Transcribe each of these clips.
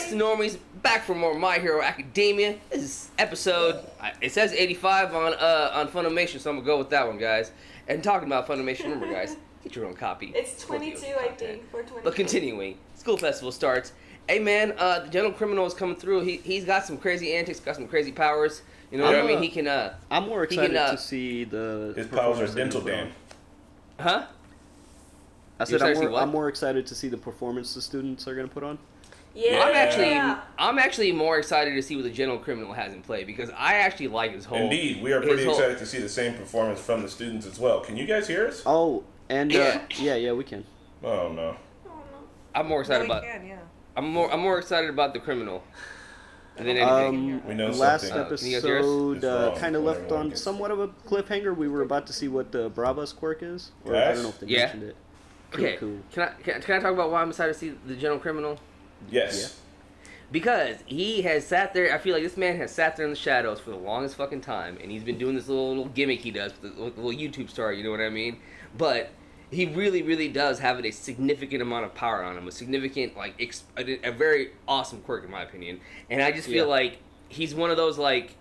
the Normies, back for more My Hero Academia. This is episode, it says 85 on Funimation, so I'm going to go with that one, guys. And talking about Funimation, remember, guys, get your own copy. It's 22, I think, for 22. But continuing, School Festival starts. Hey, man, the Gentle Criminal is coming through. He's got some crazy antics, got some crazy powers. You know what I mean? He can, I'm more excited to see the... His powers are dental Dan. Huh? I said I'm more excited to see the performance the students are going to put on. Yeah. I'm actually more excited to see what the General Criminal has in play because I actually like his whole. Indeed, we are pretty excited to see the same performance from the students as well. Can you guys hear us? Oh, and yeah, we can. Oh no. I'm more excited about. I'm more excited about the criminal than anything. We know last something. episode kind of left on somewhat of a cliffhanger. We were about to see what Brava's quirk is, or I don't know if they mentioned it. Cool. Can I talk about why I'm excited to see the General Criminal? Yes. Yeah. Because he has sat there, I feel like this man has sat there in the shadows for the longest fucking time, and he's been doing this little gimmick he does with the little YouTube star, you know what I mean? But he really, really does have a significant amount of power on him, a significant, like, a very awesome quirk, in my opinion. And I just feel like he's one of those, like,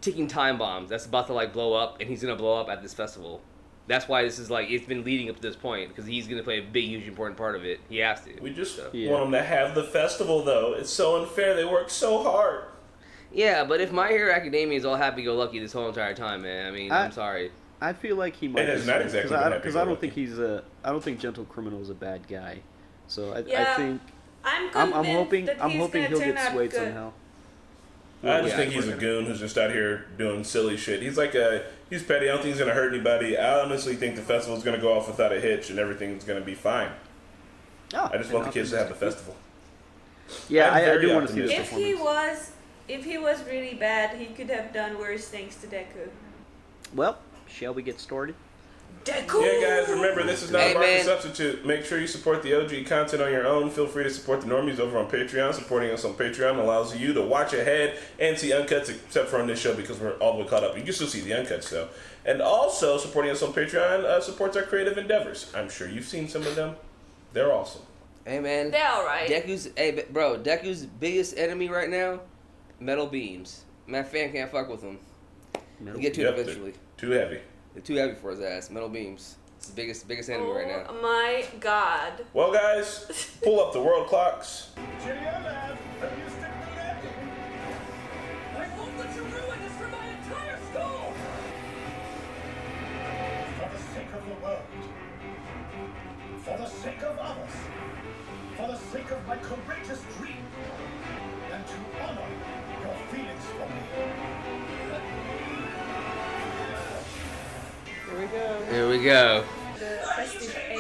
ticking time bombs that's about to, like, blow up, and he's going to blow up at this festival. That's why this is like, it's been leading up to this point, because he's going to play a big, huge, important part of it. He has to. We just want him to have the festival, though. It's so unfair. They work so hard. Yeah, but if My Hero Academia is all happy-go-lucky this whole entire time, man, I mean, I'm sorry. I feel like he might. It is not exactly because I don't think I don't think Gentle Criminal is a bad guy. So I think I'm hoping he'll get swayed somehow. I just think he's a goon who's just out here doing silly shit. He's he's petty. I don't think he's going to hurt anybody. I honestly think the festival's going to go off without a hitch and everything's going to be fine. Oh, I just want the kids to have the festival. Yeah, I do want to see this performance. If he was really bad, he could have done worse things to Deku. Well, shall we get started? Deku! Yeah, guys, remember, this is not a market substitute. Make sure you support the OG content on your own. Feel free to support the Normies over on Patreon. Supporting us on Patreon allows you to watch ahead and see uncuts, except for on this show because we're all the way caught up. You can still see the uncuts, though. And also, supporting us on Patreon supports our creative endeavors. I'm sure you've seen some of them. They're awesome. Hey, man. They're alright. Deku's biggest enemy right now, metal beams. My fan can't fuck with them. He'll get to it eventually. Too heavy. They're too heavy for his ass. Metal beams. It's the biggest enemy right now. Oh my god. Well, guys, pull up the world clocks. Cheerio, lad. Are you sticking to that? I won't let you ruin this for my entire school! For the sake of the world. For the sake of others. For the sake of my courageous dream. And to honor your feelings for me. Here we go. The festive A.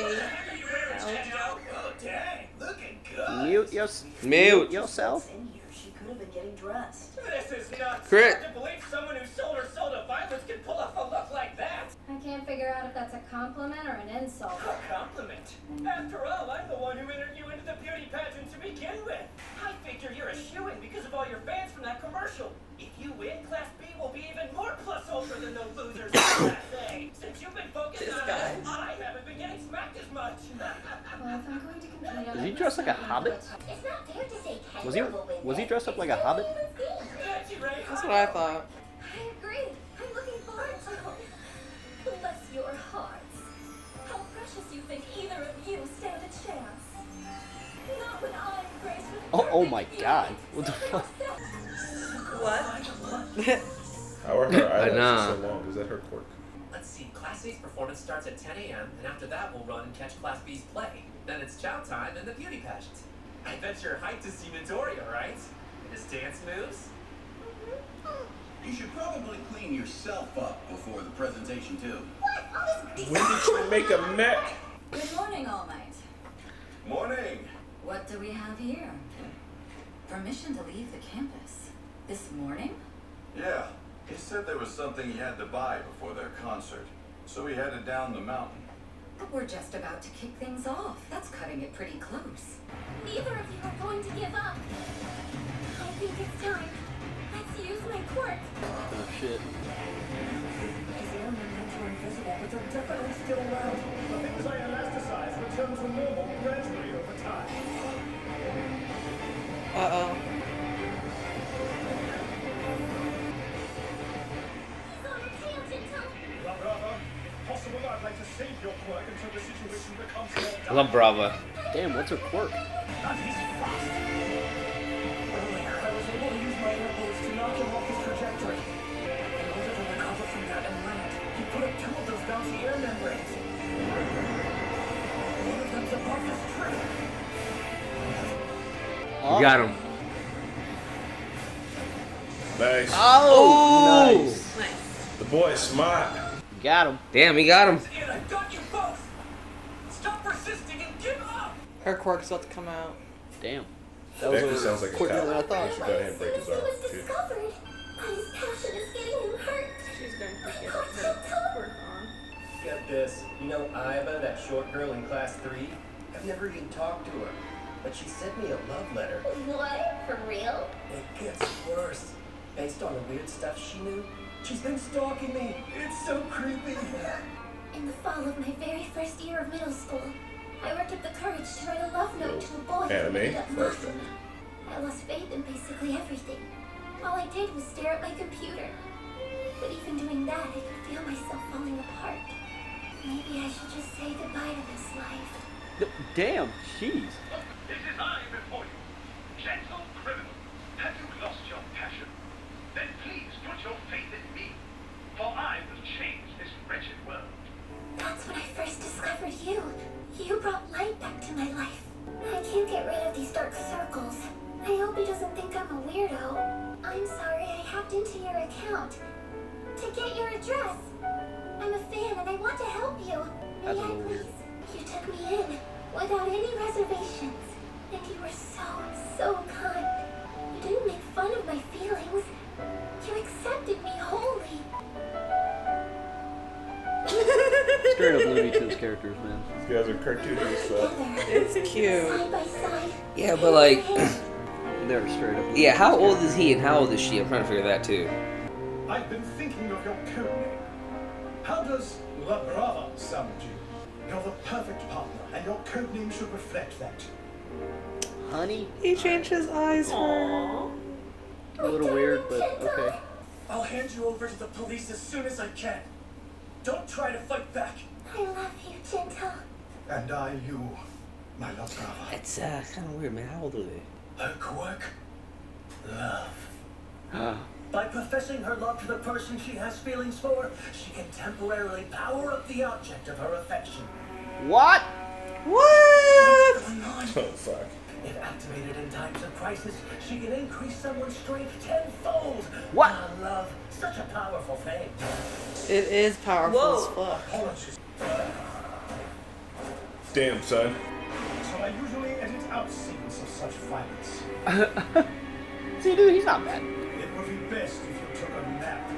Oh, dang. Looking good. Mute yourself. In here, she could have been getting dressed. This is nuts. Crit. Hard to believe someone who sold her soul to violence can pull off a look like that. I can't figure out if that's a compliment or an insult. A compliment. After all, I'm the one who entered you into the beauty pageant to begin with. I figure you're a shoo-in because of all your fans from that commercial. If you win, Class B will be even more plus ultra than those losers in Class A. Since you've been focused on it, I haven't been getting smacked as much. Well, if I'm going to compete on Is he dressed like a hobbit? It's not fair to say Was he dressed up like a hobbit? That's what I thought. I agree. I'm looking forward to it. Bless your hearts. How precious you think either of you stand a chance. Not when I'm graced with Oh my god. What the fuck? What? How are her I know. eyelashes so long? Is that her quirk? Let's see, Class A's performance starts at 10 a.m., and after that we'll run and catch Class B's play. Then it's chow time and the beauty pageant. I bet you're hyped to see Midoriya, right? And his dance moves? You should probably clean yourself up before the presentation, too. When did she make a mech? Good morning, All Might. Morning. What do we have here? Permission to leave the campus. This morning? Yeah, he said there was something he had to buy before their concert, so he headed down the mountain. But we're just about to kick things off. That's cutting it pretty close. Neither of you are going to give up. I think it's time. Let's use my quirk. Oh shit. But they're definitely still around. The things I elasticize return to normal gradually over time. Uh-oh. Love Brava. Damn, what's her quirk? God, he's fast. Earlier, I was able to use my air bolts to knock him off his trajectory. In order to recover from that and land, he put up 2 of those bouncy air membranes. One of them's above his tree. You got him. Nice. Oh, nice. Nice. The boy is smart. Got him. Damn, he got him. And I got you both. Stop resisting and give up. Her quirk's about to come out. Damn. That actually sounds like a quicker than I cop. thought. You should go ahead and break his arm, was too. discovered. But his passion is getting him hurt. She's going to get her quirk on. Get this. You know Iva, that short girl in class 3? I've never even talked to her. But she sent me a love letter. What? For real? It gets worse. Based on the weird stuff she knew, she's been stalking me. It's so creepy. In the fall of my very first year of middle school, I worked up the courage to write a love note to a boy who Anime, ended up first mocking me. I lost faith in basically everything. All I did was stare at my computer. But even doing that, I could feel myself falling apart. Maybe I should just say goodbye to this life. Damn, jeez. This is I before you, gentle criminal. Have you lost your passion? Then please put your faith in me, for I will change this wretched world. That's when I first discovered you. You brought light back to my life. I can't get rid of these dark circles. I hope he doesn't think I'm a weirdo. I'm sorry I hacked into your account to get your address. I'm a fan and I want to help you. May That's a I little weird. please? You took me in without any reservations. And you were so kind. You didn't make fun of my feelings. You accepted me wholly. Straight up Looney Tunes characters, man. These guys are cartoony as fuck. It's cute. Side by side. Yeah, but like, They're straight up. yeah, how old is he and how old is she? I'm trying to figure that too. I've been thinking of your code name. How does La Brava sound to you? You're the perfect partner, and your code name should reflect that. Honey? He changed his eyes for her. Aww. A little weird, but okay. I'll hand you over to the police as soon as I can. Don't try to fight back. I love you, Gentle. And I you, my love Brava. It's kind of weird, man. How old are they? Her quirk? Love. Ah. By professing her love to the person she has feelings for, she can temporarily power up the object of her affection. What? What? What's going on? Oh, fuck. If activated in times of crisis, she can increase someone's strength tenfold. What? Ah, love, such a powerful thing. It is powerful Whoa. as fuck. Apologies. Damn, son. So I usually edit out scenes of such violence. See, dude, he's not bad. It would be best if you took a nap.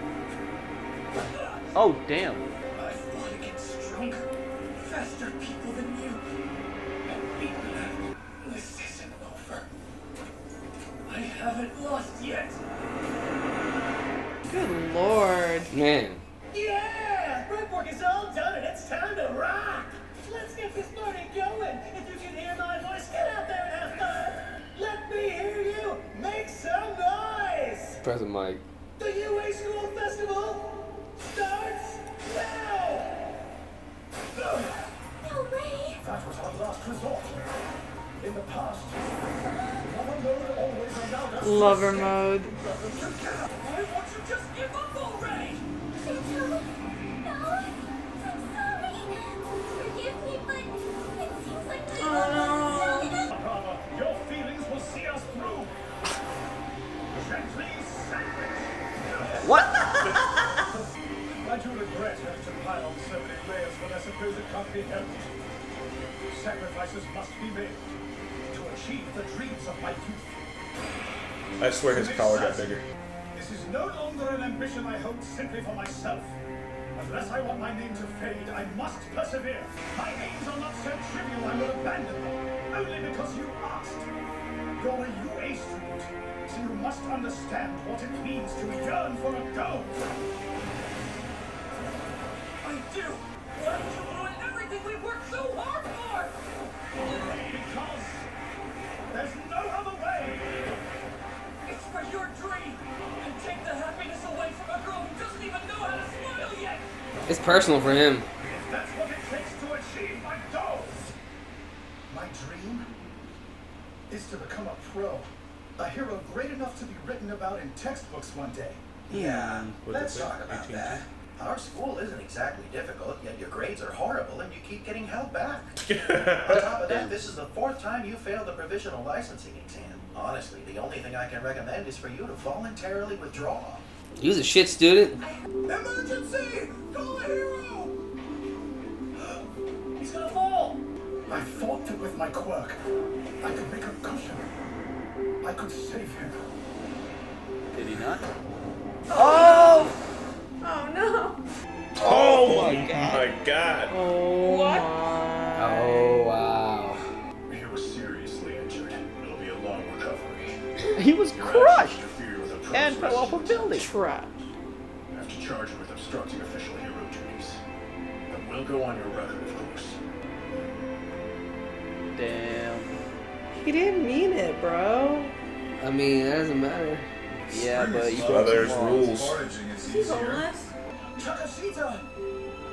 Oh, damn. I fought against stronger, faster people than you. And beaten. This isn't over. I haven't lost yet. Good lord. Man. Yeah! Prep work is all done and it's time to rock! Let's get this party going! If you can hear my voice, get out there and have fun! Let me hear you! Make some noise! Present Mike. The UA School Festival starts now! No way. That was our last resort. In the past, lover mode always allowed us Lover mode. Why won't you just give up already? Gentle. No. I'm sorry. Forgive me, but it seems like my love wasn't strong enough. Brava, your feelings will see us through. Gently sandwich. What? I do regret having to pile on so many layers when I suppose it can't be helped. Sacrifices must be made to achieve the dreams of my youth. I swear his collar got bigger. This is no longer an ambition I hold simply for myself. Unless I want my name to fade, I must persevere. My aims are not so trivial I will abandon them, only because you asked. You're a UA student, so you must understand what it means to yearn for a goal. I do! Why would you ruin everything we worked so hard for? Because there's no other way. It's for your dream! And take the happiness away from a girl who doesn't even know how to smile yet! It's personal for him. If that's what it takes to achieve my goals. is to become a pro. A hero great enough to be written about in textbooks one day. Yeah, What let's is it, talk about 18? that. Our school isn't exactly difficult, yet your grades are horrible and you keep getting held back. On top of that, this is the 4th time you failed the provisional licensing exam. Honestly, the only thing I can recommend is for you to voluntarily withdraw. He was a shit student. Emergency! Call a hero! He's gonna fall! I thought that with my quirk, I could make a cushion. I could save him. Did he not? Oh! Oh no. Oh my god. Oh What? my. Oh wow. He was seriously injured. It'll be a long recovery. He was crushed Interfere with a pro's and fell off a rescue. building. Trash. I have to charge you with obstructing official hero duties. That will go on your record, of course. Damn. He didn't mean it, bro. I mean, that doesn't matter. Yeah, but you Oh, broke there's some laws. rules. Foraging is He's homeless. Takashita!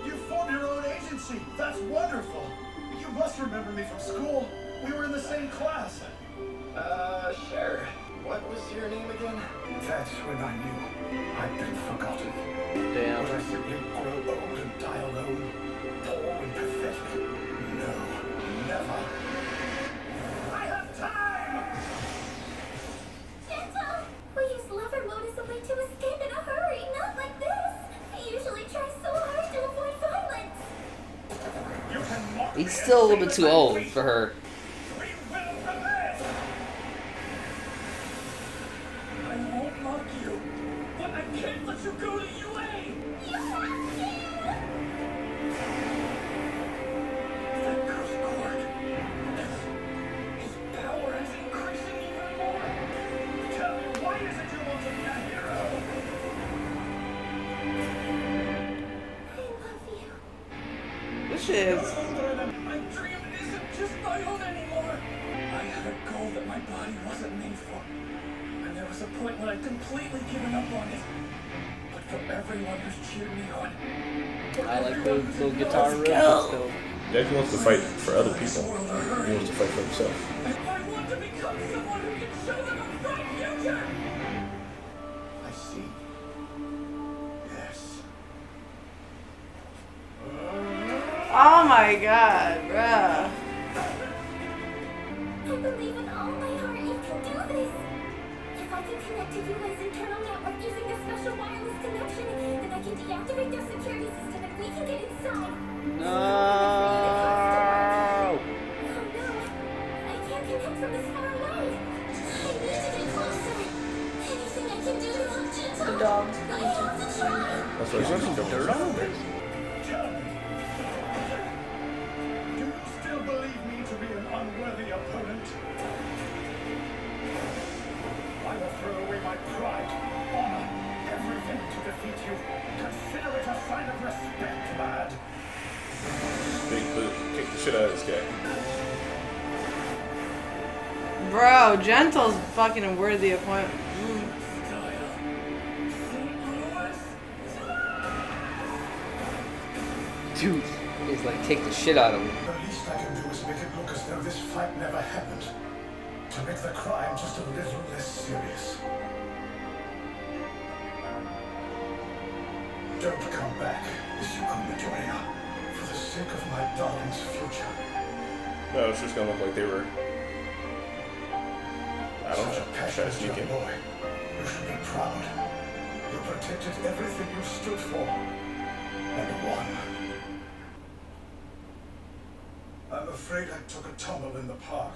You formed your own agency! That's wonderful! You must remember me from school. We were in the same class. Sure. What was your name again? That's when I knew I'd been forgotten. Damn. Would I simply grow old and die alone? Poor and pathetic? No, never. I have time! Gentle! We use lever mode as a way to escape in a hurry, not like this. I usually try so hard to avoid violence. You can mock He's me still a and little bit say too that old we for her. will prevail! I won't mock you, but I can't let you go to UA! You have to! That cursed quirk. His power is increasing even more. Tell me, why is it you want to be a hero? I love you. This shit is. My dream isn't just my own anymore. I had a goal that my body wasn't made for. And there was a point when I'd completely given up on it. But for everyone who's cheered me on. I like the little guitar riff. That's dope. Jack wants to fight for other people. He wants to fight for himself. I want to become someone who can show them a bright future! I see. Yes. Oh my god, bruh. I believe with all my heart you can do this. If I can connect to UA's internal network using a special wireless connection, then I can deactivate their security system and we can get inside. No. Oh no, I can't connect from this far away. I need to get closer. Anything I can do to help Gentle. The dog. I have to try. That's why she's some dirt on this. Tell me. Do you still believe me to be an unworthy opponent? I will throw away my pride, honor, everything to defeat you. Consider it a sign of respect, lad. Big boot. Kick the shit out of this guy. Bro, Gentle's fucking a worthy appointment. Dude. He's like, take the shit out of him. The least I can do is make it look as though this fight never happened. To make the crime just a little less serious. Don't come back, Izuku Midoriya, for the sake of my darling's future. No, it's just gonna look like they were. I don't Such know. a Try to passionate sneak young in. boy. You should be proud. You protected everything you stood for. And won. I'm afraid I took a tumble in the park.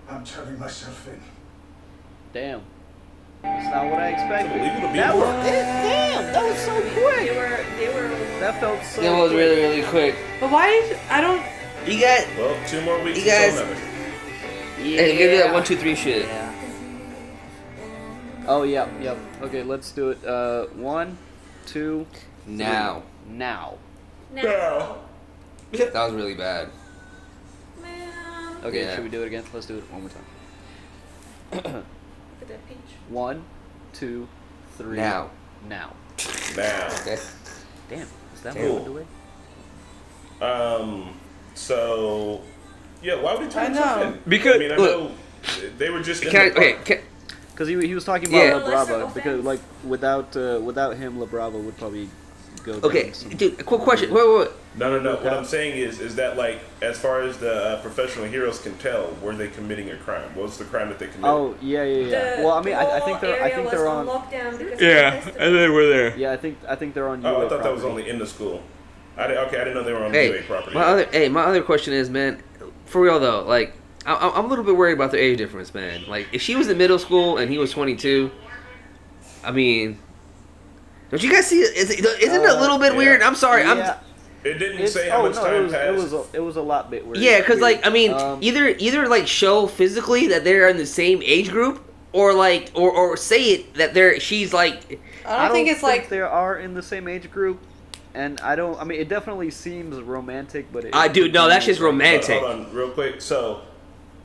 I'm turning myself in. Damn. That's not what I expected. Unbelievable to be That more. was it. Damn, that was so quick. They were. That felt so. That was quick. really, really quick. But why did I don't? You got. Well, 2 more weeks You guys- until another. Yeah. Hey, you gotta do that 1, 2, 3 shit. Yeah. Oh, yep, yep. Okay, let's do it. 1, 2, Now. now. Now. That was really bad. Man. Okay, Yeah. should we do it again? Let's do it one more time. Look at that peach. 1, 2, 3. Now. Now. Now. Okay. Damn, is that Cool. what we're doing? So, yeah, why would he turn I himself know. in? Because- I mean, I look. know They were just in Can I, the park. okay, Because he was talking about Yeah. La Brava, because like without him, La Brava would probably go down okay, some... dude. Quick question. Wait. No. What I'm saying is that like as far as the professional heroes can tell, were they committing a crime? What was the crime that they committed? Oh yeah. Well, I mean, I think they're on. Lockdown because and they were there. Yeah, I think they're on. Oh, UA I thought that was property. only in the school. I didn't know they were on Hey, UA property. my other question is, man, for real though, like I'm a little bit worried about their age difference, man. Like if she was in middle school and he was 22, I mean, don't you guys see? Isn't it a little bit weird? I'm sorry. Yeah. It didn't say how much time passed. It was a lot bit weird. Yeah, because like I mean, either like show physically that they're in the same age group, or like or say it that she's like. I don't think it's like they are in the same age group, and I mean, it definitely seems romantic, but dude, no, that's just romantic. Hold on, real quick. So,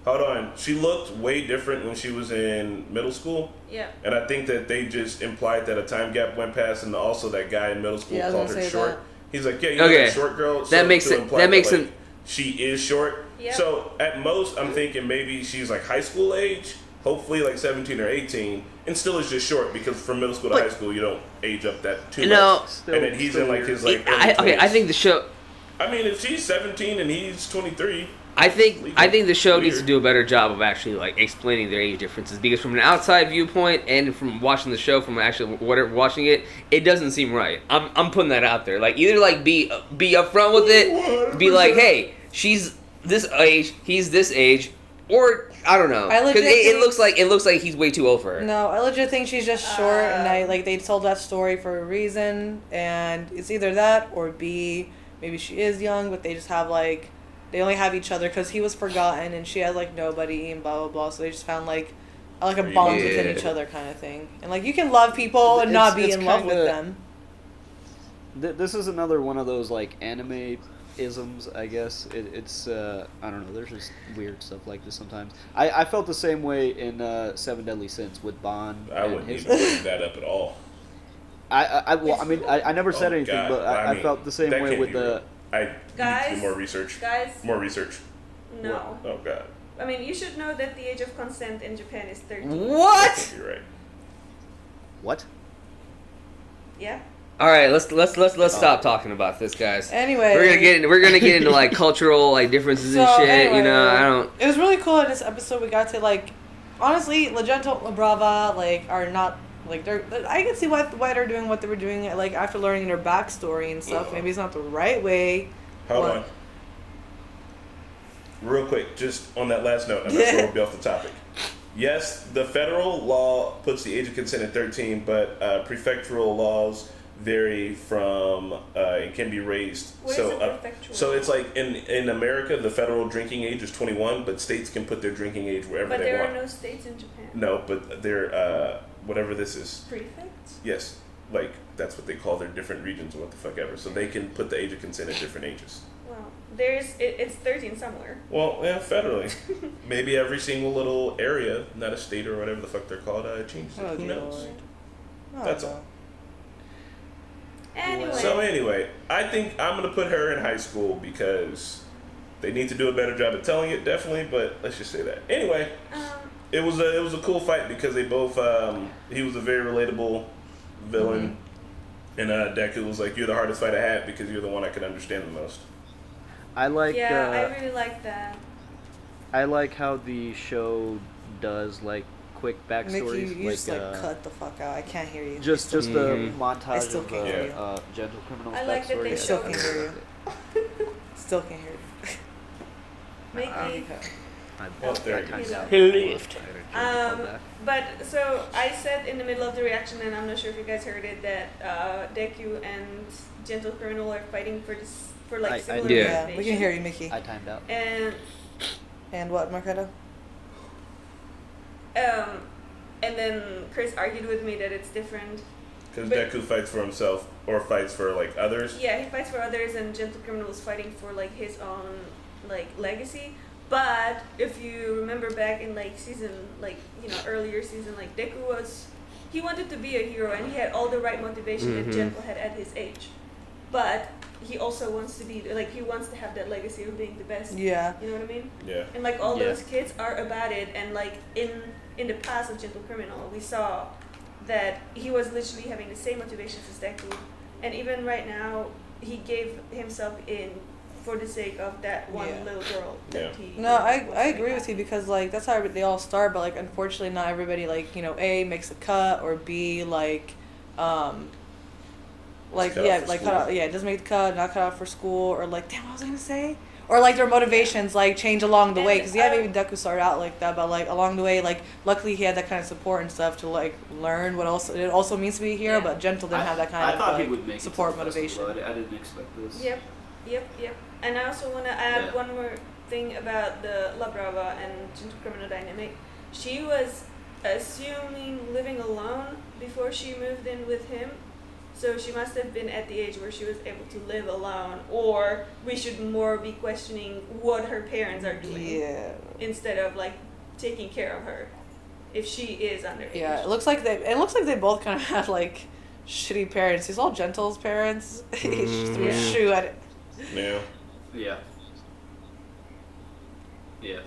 hold on. She looked way different when she was in middle school. Yeah. And I think that they just implied that a time gap went past, and also that guy in middle school called her short. That. He's like, yeah, you know that short girl. That makes it. That makes like, it. She is short. Yep. So at most, I'm thinking maybe she's like high school age, hopefully like 17 or 18, and still is just short because from middle school to high school you don't age up that too much. Still, and then he's in like his like. I think the show. I mean, if she's 17 and he's 23. I think the show needs to do a better job of actually like explaining their age differences, because from an outside viewpoint and from watching the show, from actually watching it, it doesn't seem right. I'm putting that out there. Like either like be upfront with it, be like, hey, she's this age, he's this age, or I don't know, because it looks like he's way too old for her. No, I legit think she's just short, and they told that story for a reason, and it's either that or B, maybe she is young, but they just have like. They only have each other because he was forgotten and she had like nobody and blah blah blah. So they just found like a bond within each other kind of thing. And like you can love people and not be in love with them. This is another one of those like anime isms, I guess. It's I don't know. There's just weird stuff like this sometimes. I felt the same way in Seven Deadly Sins with Bond. I wouldn't even bring that up at all. I never said anything, God. but I felt the same way with the. I need to do more research. More research. No. What? Oh God. I mean, you should know that the age of consent in Japan is 13. What? You're right. What? Yeah. All right, let's stop talking about this, guys. Anyway, we're gonna get into like cultural like differences and shit. Anyway, you know, I don't. It was really cool in this episode. We got to like, honestly, La Gentle, La Brava, like are not. Like I can see why they're doing what they were doing. Like after learning their backstory and stuff, maybe it's not the right way. Hold on. Real quick, just on that last note, I'm not sure we'll be off the topic. Yes, the federal law puts the age of consent at 13, but prefectural laws vary from it can be raised. What so is a prefectural so it's like in America, the federal drinking age is 21, but states can put their drinking age wherever they want. But there are no states in Japan. No, but they're whatever this is. Prefects? Yes, like that's what they call their different regions or what the fuck ever. So they can put the age of consent at different ages. Well, it's 13 somewhere. Well, yeah, federally. Maybe every single little area, not a state or whatever the fuck they're called, changes it. Who knows? That's all. Anyway. So anyway, I think I'm gonna put her in high school because they need to do a better job of telling it, definitely. But let's just say that. Anyway. It was a cool fight because they both he was a very relatable villain, and Deku was like, "You're the hardest fight I had because you're the one I could understand the most." I like. Yeah, I really like that. I like how the show does like quick backstories. Mickey, you just cut the fuck out. I can't hear you. Just the montage of Gentle Criminal's I like backstory. that they Still can't hear you. Still can't hear you. Mickey. He left. But so I said in the middle of the reaction, and I'm not sure if you guys heard it, that Deku and Gentle Criminal are fighting for similar yeah, we can hear you, Mickey. I timed out. And what, Marketo? And then Chris argued with me that it's different. Because Deku fights for himself or fights for like others. Yeah, he fights for others, and Gentle Criminal is fighting for like his own like legacy. But if you remember back in like season, like earlier season, like Deku he wanted to be a hero, and he had all the right motivation that Gentle had at his age. but he also wants to be like, he wants to have that legacy of being the best. Yeah. You know what I mean? Yeah. And like all Yeah. those kids are about it, and like in the past of Gentle Criminal, we saw that he was literally having the same motivations as Deku, and even right now, he gave himself in for the sake of that one Yeah. little girl. That he No, I was agree like with you because like that's how they all start, but like unfortunately not everybody like, you know, A makes a cut or B like like cut yeah, out for like school. cut out, yeah, doesn't make the cut, not cut out for school, or like damn, what was I gonna say? Or like their motivations like change along the way, because yeah, maybe Deku started out like that, but like along the way, like luckily he had that kind of support and stuff to like learn what else it also means to be a hero. Yeah. But Gentle didn't have that kind I of thought like, he would make support it to the motivation. festival. I didn't expect this. Yep. And I also want to add Yeah. one more thing about the La Brava and Gentle Criminal dynamic. She was assuming living alone before she moved in with him. So she must have been at the age where she was able to live alone, or we should more be questioning what her parents are doing Yeah. instead of like taking care of her if she is underage. Yeah, it looks like they both kind of had like shitty parents. He's all Gentle's parents. He just threw a Yeah. shoe at it. Yeah. Yeah. Yeah.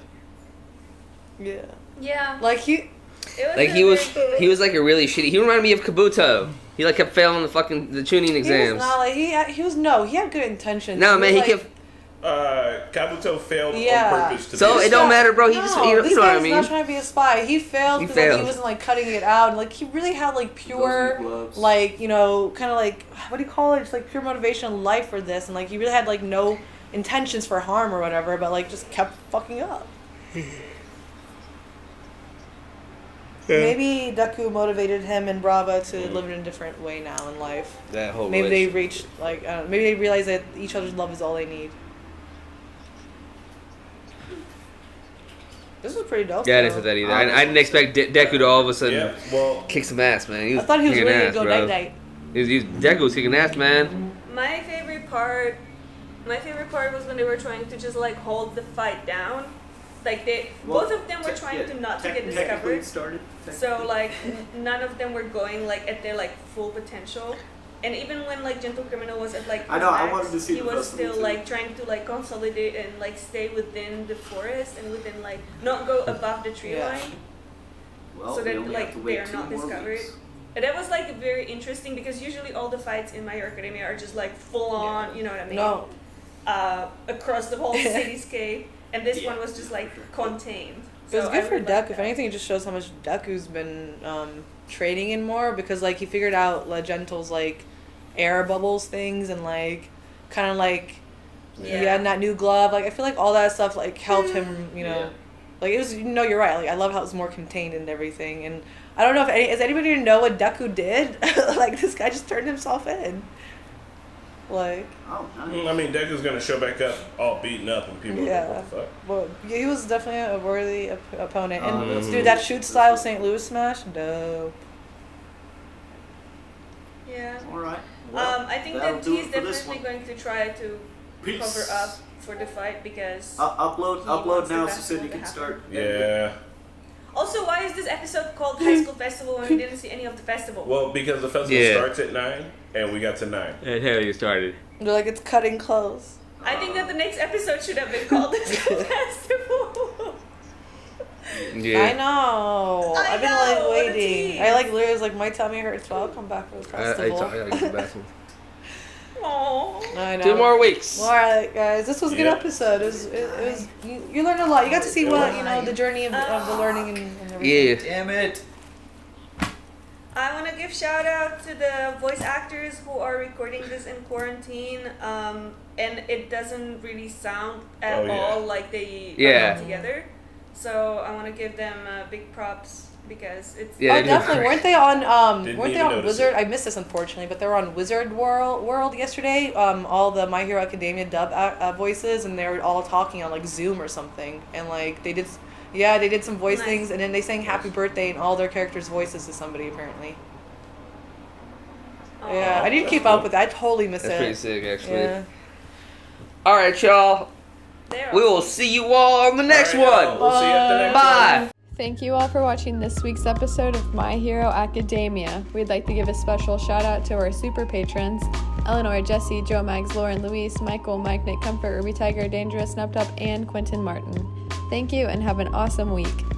Yeah. Yeah. Like he. It was Like a he was like a really shitty. He reminded me of Kabuto. He like kept failing the tuning He was exams. not like he had good intentions. No, He man, was, he like, kept. Kabuto failed Yeah. on purpose to So be it don't matter, bro. He just, you this know what I guy's mean. not trying to be a spy. He failed He because like, failed. he wasn't like cutting it out. And, like he really had like pure, Those new gloves. like you know, kind of like what do you call it? Just like pure motivation in life for this, and like he really had like no intentions for harm or whatever, but like just kept fucking up. Maybe Deku motivated him and Brava to live in a different way now in life. That whole Maybe they relationship. reached like I don't know, maybe they realize that each other's love is all they need. This was pretty dope. Yeah, I though. didn't say that either. I didn't expect Deku to all of a sudden Yeah. Well, kick some ass, man. He I was thought he was kicking ready to ass, go bro. night night. Deku was kicking ass, man. My favorite part was when they were trying to just like hold the fight down. Like both of them were trying to not to get discovered. So like none of them were going like at their like full potential. And even when like Gentle Criminal was at like I know, I max, wanted to see he the was festival still too. like trying to like consolidate and like stay within the forest and within like not go above the tree Yeah. line. Well, So we that, only like, have to they wait are 2 not more discovered. weeks. And that was like very interesting because usually all the fights in My Hero Academia are just like full on, you know what I mean? No. Across the whole cityscape, and this Yeah. one was just like contained. It was So good I for really Deku. liked If that. anything, it just shows how much Deku's been training in more because like he figured out La Gentle's like air bubbles things and like kind of like he Yeah. had that new glove. Like I feel like all that stuff like helped him. You know, Yeah. like it was. You know, you're right. Like I love how it's more contained and everything. And I don't know if does anybody know what Deku did? Like this guy just turned himself in. Like. Oh, I nice. mean, Deku's gonna show back up all beaten up, and people are Yeah. like, what the fuck? Well, yeah, he was definitely a worthy opponent. And that's dude, that shoot style St. Louis smash, dope. Yeah. All right. Well, I think that'll that do he's it for this definitely one. going to try to Peace. cover up for the fight because. Upload he wants the now so festival Sydney to can happen. start. Yeah. Also, why is this episode called High School Festival when we didn't see any of the festival? Well, because the festival Yeah. starts at 9, and we got to 9. That's how you started. They're like, it's cutting close. I think that the next episode should have been called the School Festival. Yeah. I know. I've been like know, what a waiting. tease. I like literally was like my tummy hurts, but I'll come back for the I festival. gotta get the bathroom. Aww. I know. 2 more weeks. All right, guys. This was a good Yeah. episode. It was you learned a lot. You got to see what the journey of the learning and everything. Yeah. Damn it. I want to give shout out to the voice actors who are recording this in quarantine. And it doesn't really sound at Oh, yeah. all like they Yeah. are together. So I want to give them big props because it's. Yeah, Oh, they do definitely. great. Weren't they on? Didn't Weren't they even on notice Wizard? it. I missed this unfortunately, but they were on Wizard World yesterday. All the My Hero Academia dub voices, and they were all talking on like Zoom or something, and like they did. Yeah, they did some voice Nice. things, and then they sang Happy Birthday in all their characters' voices to somebody apparently. Aw. Yeah, I didn't that's keep up cool. with that. I totally missed That's it. pretty sick, actually. Yeah. All right, y'all. They're We will see you all on the next All right, one. y'all. We'll see you at the next one. Bye. Thank you all for watching this week's episode of My Hero Academia. We'd like to give a special shout out to our super patrons, Eleanor, Jesse, Joe, Mags, Lauren, Luis, Michael, Mike, Nick, Comfort, Ruby Tiger, Dangerous, Snub Top, and Quentin Martin. Thank you and have an awesome week.